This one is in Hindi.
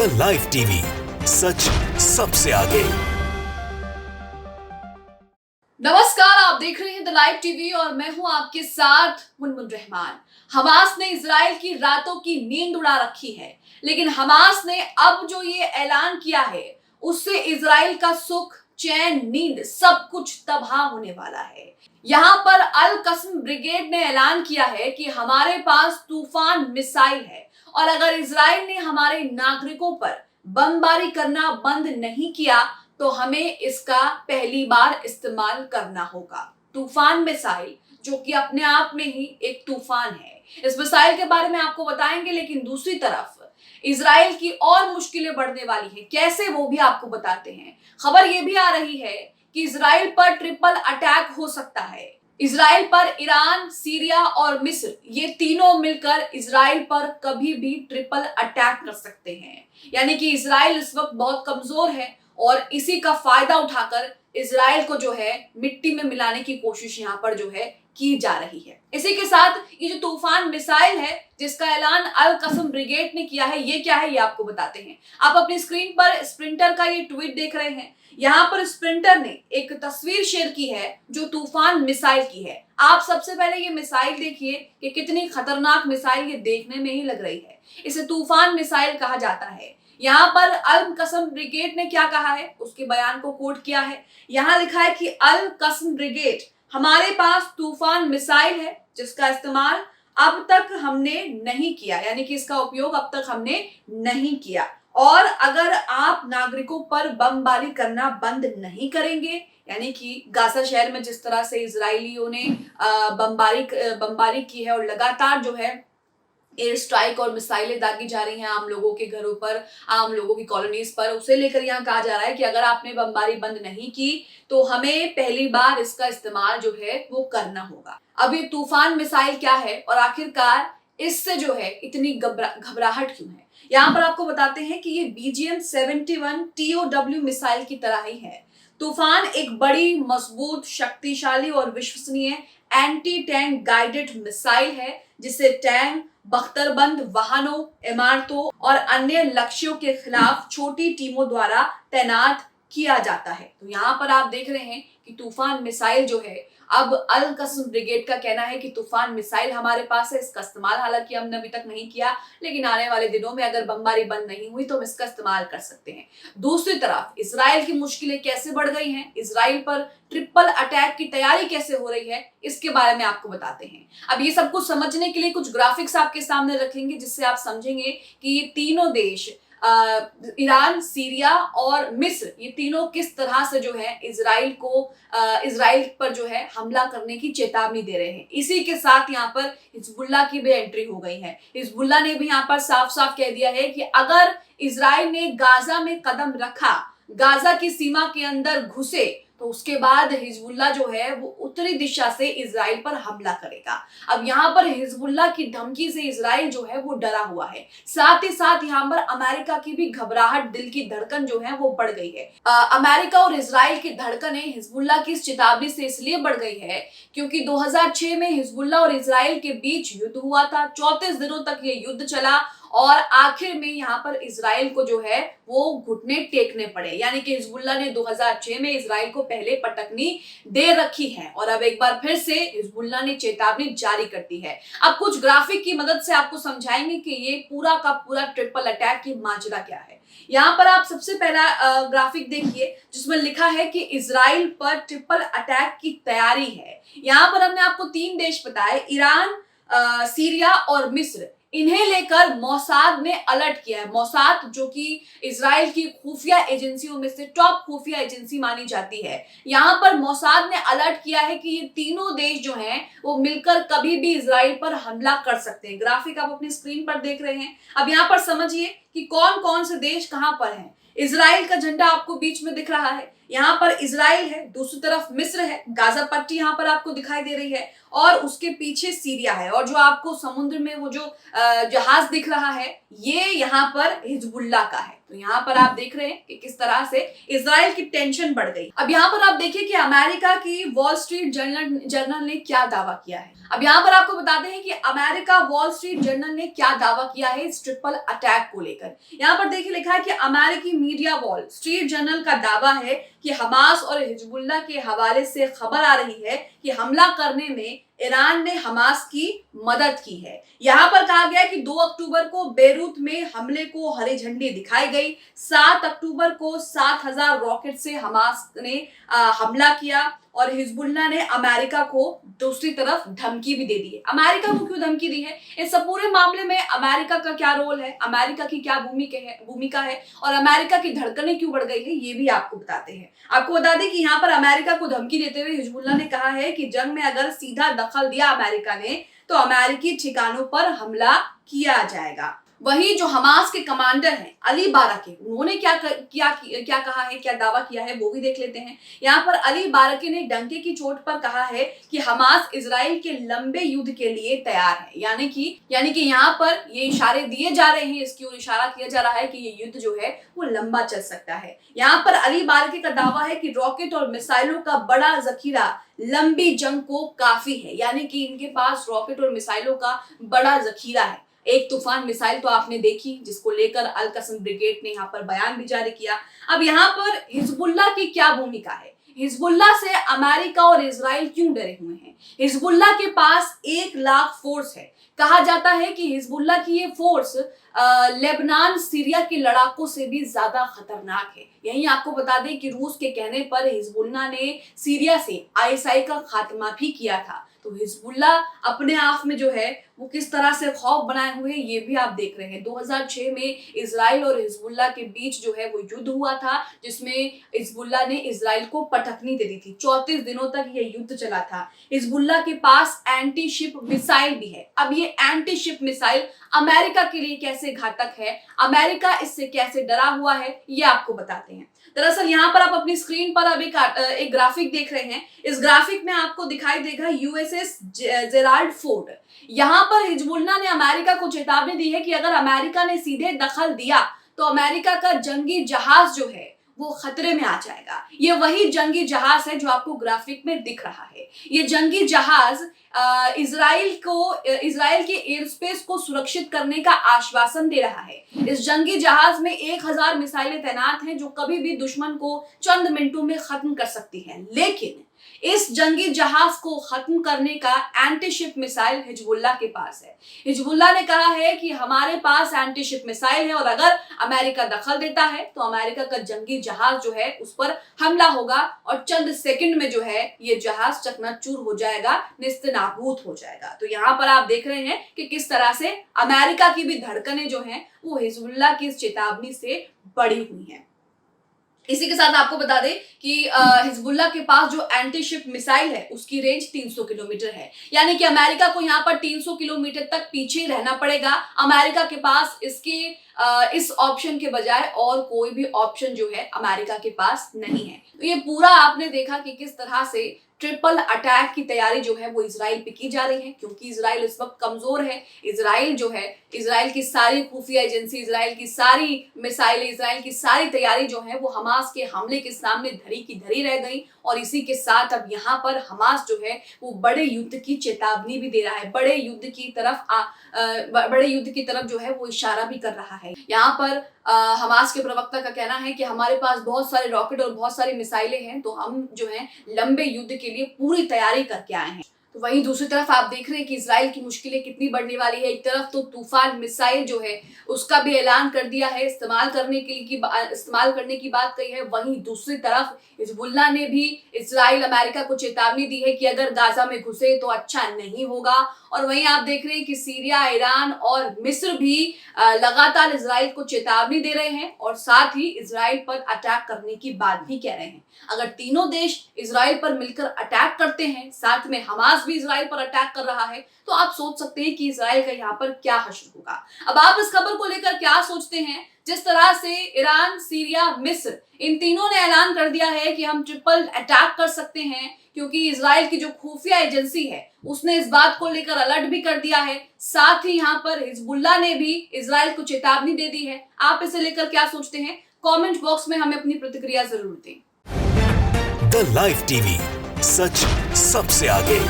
द लाइव टीवी, सच सबसे आगे। नमस्कार, आप देख रहे हैं द लाइव टीवी और मैं हूं आपके साथ मुनमुन रहमान। हमास ने इजराइल की रातों की नींद उड़ा रखी है, लेकिन हमास ने अब जो ये ऐलान किया है उससे इजराइल का सुख, चैन, नींद सब कुछ तबाह होने वाला है। यहाँ पर अल कसम ब्रिगेड ने ऐलान किया है कि हमारे पास तूफान मिसाइल है और अगर इजराइल ने हमारे नागरिकों पर बमबारी करना बंद नहीं किया तो हमें इसका पहली बार इस्तेमाल करना होगा। तूफान मिसाइल जो कि अपने आप में ही एक तूफान है, इस मिसाइल के बारे में आपको बताएंगे, लेकिन दूसरी तरफ इजराइल की और मुश्किलें बढ़ने वाली हैं। कैसे, वो भी आपको बताते हैं। खबर ये भी आ रही है कि इजराइल पर ट्रिपल अटैक हो सकता है। इजराइल पर ईरान, सीरिया और मिस्र, ये तीनों मिलकर इजराइल पर कभी भी ट्रिपल अटैक कर सकते हैं। यानी कि इजराइल इस वक्त बहुत कमजोर है और इसी का फायदा उठाकर इजराइल को जो है मिट्टी में मिलाने की कोशिश यहाँ पर जो है की जा रही है। इसी के साथ ये जो तूफान मिसाइल है जिसका ऐलान अल कसम ब्रिगेड ने किया है, ये क्या है ये आपको बताते हैं। आप अपनी स्क्रीन पर स्प्रिंटर का ये ट्वीट देख रहे हैं। यहाँ पर स्प्रिंटर ने एक तस्वीर शेयर की है जो तूफान मिसाइल की है। आप सबसे पहले ये मिसाइल देखिए कि कितनी खतरनाक मिसाइल ये देखने में ही लग रही है। इसे तूफान मिसाइल कहा जाता है। यहाँ पर अल कसम ब्रिगेड ने क्या कहा है, उसके बयान को कोट किया है। यहाँ लिखा है कि अल कसम ब्रिगेड, हमारे पास तूफान मिसाइल है जिसका इस्तेमाल अब तक हमने नहीं किया, यानी कि इसका उपयोग अब तक हमने नहीं किया। और अगर आप नागरिकों पर बमबारी करना बंद नहीं करेंगे, यानी कि गाजा शहर में जिस तरह से इजरायलियों ने बमबारी की है और लगातार जो है एयर स्ट्राइक और मिसाइलें दागी जा रही हैं आम लोगों के घरों पर, आम लोगों की कॉलोनीज पर, उसे लेकर यहाँ कहा जा रहा है कि अगर आपने बमबारी बंद नहीं की तो हमें पहली बार इसका इस्तेमाल जो है वो करना होगा। अब ये तूफान मिसाइल क्या है और आखिरकार इससे जो है इतनी घबराहट क्यों है, यहाँ पर आपको बताते हैं कि ये BGM-71 TOW मिसाइल की तरह ही है। तूफान एक बड़ी, मजबूत, शक्तिशाली और विश्वसनीय एंटी टैंक गाइडेड मिसाइल है जिसे टैंक, बख्तरबंद वाहनों, इमारतों और अन्य लक्ष्यों के खिलाफ छोटी टीमों द्वारा तैनात किया जाता है। तो यहाँ पर आप देख रहे हैं कि तूफान मिसाइल जो है, अब अल कसम ब्रिगेड का कहना है कि तूफान मिसाइल हमारे पास है, इसका इस्तेमाल हालांकि हमने अभी तक नहीं किया, लेकिन आने वाले दिनों में अगर बमबारी बंद नहीं हुई तो हम इसका इस्तेमाल कर सकते हैं। दूसरी तरफ इजराइल की मुश्किलें कैसे बढ़ गई हैं, इजराइल पर ट्रिपल अटैक की तैयारी कैसे हो रही है, इसके बारे में आपको बताते हैं। अब ये सब कुछ समझने के लिए कुछ ग्राफिक्स आपके सामने रखेंगे जिससे आप समझेंगे कि ये तीनों देश, ईरान, सीरिया और मिस्र, ये तीनों किस तरह से जो है इजराइल पर जो है हमला करने की चेतावनी दे रहे हैं। इसी के साथ यहाँ पर हिजबुल्लाह की भी एंट्री हो गई है। हिजबुल्लाह ने भी यहाँ पर साफ साफ कह दिया है कि अगर इजराइल ने गाजा में कदम रखा, गाजा की सीमा के अंदर घुसे, तो उसके बाद हिजबुल्लाह जो है वो उत्तरी दिशा से इजराइल पर हमला करेगा। अब यहाँ पर हिजबुल्लाह की धमकी से इजराइल जो है वो डरा हुआ है। साथ ही साथ यहाँ पर अमेरिका की भी घबराहट, दिल की धड़कन जो है वो बढ़ गई है। अमेरिका और इजराइल की धड़कनें हिजबुल्लाह की इस चेतावनी से इसलिए बढ़ गई है क्योंकि 2006 में हिजबुल्लाह और इजराइल के बीच युद्ध हुआ था। 34 दिनों तक ये युद्ध चला और आखिर में यहाँ पर इजराइल को जो है वो घुटने टेकने पड़े। यानी कि हिजबुल्लाह ने 2006 में इजराइल को पहले पटकनी दे रखी है और अब एक बार फिर से हिजबुल्लाह ने चेतावनी जारी कर दी है। अब कुछ ग्राफिक की मदद से आपको समझाएंगे कि ये पूरा का पूरा ट्रिपल अटैक की माजरा क्या है। यहाँ पर आप सबसे पहला ग्राफिक देखिए जिसमें लिखा है कि इजराइल पर ट्रिपल अटैक की तैयारी है। यहाँ पर हमने आपको 3 देश बताए, ईरान, सीरिया और मिस्र। इन्हें लेकर मोसाद ने अलर्ट किया है। मोसाद जो कि इजराइल की खुफिया एजेंसियों में से टॉप खुफिया एजेंसी मानी जाती है, यहाँ पर मोसाद ने अलर्ट किया है कि ये तीनों देश जो हैं वो मिलकर कभी भी इजराइल पर हमला कर सकते हैं। ग्राफिक आप अपनी स्क्रीन पर देख रहे हैं। अब यहाँ पर समझिए कि कौन कौन से देश कहां पर हैं। इजराइल का झंडा आपको बीच में दिख रहा है, यहाँ पर इजराइल है, दूसरी तरफ मिस्र है, गाजा पट्टी यहाँ पर आपको दिखाई दे रही है और उसके पीछे सीरिया है, और जो आपको समुद्र में वो जो जहाज दिख रहा है ये यहाँ पर हिजबुल्लाह का है। तो यहाँ पर आप देख रहे हैं कि किस तरह से इजराइल की टेंशन बढ़ गई। अब यहाँ पर आप देखिए कि अमेरिका की वॉल स्ट्रीट जर्नल ने क्या दावा किया है। अब यहाँ पर आपको बताते हैं कि अमेरिका वॉल स्ट्रीट जर्नल ने क्या दावा किया है इस ट्रिपल अटैक को लेकर। यहाँ पर देखिए लिखा है कि अमेरिकी मीडिया वॉल स्ट्रीट जर्नल का दावा है कि हमास और हिजबुल्लाह के हवाले से खबर आ रही है कि हमला करने में ईरान ने हमास की मदद की है। यहाँ पर कहा गया कि 2 अक्टूबर को बेरूत में हमले को हरी झंडी दिखाई गई। 7 अक्टूबर को 7000 रॉकेट से हमास ने हमला किया और हिजबुल्लाह ने अमेरिका को दूसरी तरफ धमकी भी दे दी है। अमेरिका को क्यों धमकी दी है? इस सब पूरे मामले में अमेरिका का क्या रोल है, अमेरिका की क्या भूमिका है और अमेरिका की धड़कनें क्यों बढ़ गई है, ये भी आपको बताते हैं। आपको बता दें कि यहाँ पर अमेरिका को धमकी देते हुए हिजबुल्लाह ने कहा है कि जंग में अगर सीधा दखल दिया अमेरिका ने तो अमेरिकी ठिकानों पर हमला किया जाएगा। वही जो हमास के कमांडर हैं अली बाराकी, उन्होंने क्या कहा है, क्या दावा किया है, वो भी देख लेते हैं। यहाँ पर अली बाराकी ने डंके की चोट पर कहा है कि हमास इजराइल के लंबे युद्ध के लिए तैयार है। यानी कि यहाँ पर ये इशारे दिए जा रहे हैं, इसकी ओर इशारा किया जा रहा है कि ये युद्ध जो है वो लंबा चल सकता है। यहाँ पर अली बाराकी का दावा है कि रॉकेट और मिसाइलों का बड़ा जखीरा लंबी जंग को काफी है। यानी कि इनके पास रॉकेट और मिसाइलों का बड़ा जखीरा है। एक तूफान मिसाइल तो आपने देखी, जिसको लेकर अल कसम ब्रिगेड ने यहाँ पर बयान भी जारी किया। अब यहाँ पर हिजबुल्लाह की क्या भूमिका है, हिजबुल्लाह से अमेरिका और इजराइल क्यों डरे हुए हैं? हिजबुल्लाह के पास 1 लाख फोर्स है। कहा जाता है कि हिजबुल्लाह की ये फोर्स लेबनान सीरिया के लड़ाकों से भी ज्यादा खतरनाक है। यही आपको बता दें कि रूस के कहने पर हिजबुल्लाह ने सीरिया से आईएसआई का खात्मा भी किया था। तो हिजबुल्लाह अपने आप में जो है वो किस तरह से खौफ बनाए हुए हैं, ये भी आप देख रहे हैं। 2006 में इजराइल और हिजबुल्लाह के बीच जो है वो युद्ध हुआ था, जिसमें हिजबुल्लाह ने इजराइल को पटकनी दे दी थी। 34 दिनों तक ये युद्ध चला था। हिजबुल्लाह के पास एंटी शिप मिसाइल भी है। अब ये एंटी शिप मिसाइल अमेरिका के लिए कैसे घातक है, अमेरिका इससे कैसे डरा हुआ है, ये आपको बताते हैं। दरअसल यहाँ पर आप अपनी स्क्रीन पर अब एक ग्राफिक देख रहे हैं। इस ग्राफिक में आपको दिखाई देगा यूएसएस जेराल्ड फोर्ड। यहाँ पर हिजबुल्लाह ने अमेरिका को चेतावनी दी है कि अगर अमेरिका ने सीधे दखल दिया तो अमेरिका का जंगी जहाज जो है वो खतरे में आ जाएगा। ये वही जंगी जहाज है जो आपको ग्राफिक में दिख रहा है। ये जंगी जहाज इजराइल के एयर स्पेस को सुरक्षित करने का आश्वासन दे रहा है। इस जंगी जहाज में 1000 मिसाइलें तैनात हैं जो कभी भी दुश्मन को चंद मिनटों में खत्म कर सकती हैं। लेकिन इस जंगी जहाज को खत्म करने का एंटी शिप मिसाइल हिजबुल्लाह के पास है। हिजबुल्लाह ने कहा है कि हमारे पास एंटी शिप मिसाइल है और अगर अमेरिका दखल देता है तो अमेरिका का जंगी जहाज जो है उस पर हमला होगा और चंद सेकंड में जो है ये जहाज चकनाचूर हो जाएगा, निस्तेनाबूद हो जाएगा। तो यहाँ पर आप देख रहे हैं कि किस तरह से अमेरिका की भी धड़कनें जो हैं वो हिजबुल्लाह की इस चेतावनी से बढ़ी हुई हैं। इसी के साथ आपको बता दें कि हिजबुल्लाह के पास जो एंटी शिप मिसाइल है उसकी रेंज 300 किलोमीटर है। यानी कि अमेरिका को यहाँ पर 300 किलोमीटर तक पीछे रहना पड़ेगा। अमेरिका के पास इस ऑप्शन के बजाय और कोई भी ऑप्शन जो है अमेरिका के पास नहीं है। तो ये पूरा आपने देखा कि किस तरह से ट्रिपल अटैक की तैयारी जो है वो इजराइल पे की जा रही है, क्योंकि इजराइल इस वक्त कमजोर है। इजराइल जो है, इजराइल की सारी खुफिया एजेंसी, इजराइल की सारी मिसाइलें, इजराइल की सारी तैयारी जो है वो हमास के हमले के सामने धरी की धरी रह गई। और इसी के साथ अब यहाँ पर हमास जो है वो बड़े युद्ध की चेतावनी भी दे रहा है, बड़े युद्ध की तरफ जो है वो इशारा भी कर रहा है। यहाँ पर हमास के प्रवक्ता का कहना है कि हमारे पास बहुत सारे रॉकेट और बहुत सारी मिसाइलें हैं, तो हम जो है लंबे युद्ध के लिए पूरी तैयारी करके आए हैं। तो वहीं दूसरी तरफ आप देख रहे हैं कि इजराइल की मुश्किलें कितनी बढ़ने वाली है। एक तरफ तो तूफान मिसाइल जो है उसका भी ऐलान कर दिया है, इस्तेमाल करने की बात कही है। वहीं दूसरी तरफ हिजबुल्लाह ने भी इजराइल अमेरिका को चेतावनी दी है कि अगर गाजा में घुसे तो अच्छा नहीं होगा। और वहीं आप देख रहे हैं कि सीरिया, ईरान और मिस्र भी लगातार इजराइल को चेतावनी दे रहे हैं और साथ ही इजराइल पर अटैक करने की बात भी कह रहे हैं। अगर तीनों देश इजराइल पर मिलकर अटैक करते हैं, साथ में हमास भी इजराइल पर अटैक कर रहा है, तो आप सोच सकते हैं कि इजराइल का यहाँ पर क्या हश्र होगा। अब आप इस खबर को लेकर क्या सोचते हैं? जिस तरह से ईरान, सीरिया, मिस्र इन तीनों ने ऐलान कर दिया है कि हम ट्रिपल अटैक कर सकते हैं, क्योंकि इजराइल की जो खुफिया एजेंसी है उसने इस बात को लेकर अलर्ट भी कर दिया है। साथ ही यहाँ पर हिजबुल्लाह ने भी इजराइल को चेतावनी दे दी है। आप इसे लेकर क्या सोचते हैं? कमेंट बॉक्स में हमें अपनी प्रतिक्रिया जरूर दें। द लाइव टीवी, सच सबसे आगे।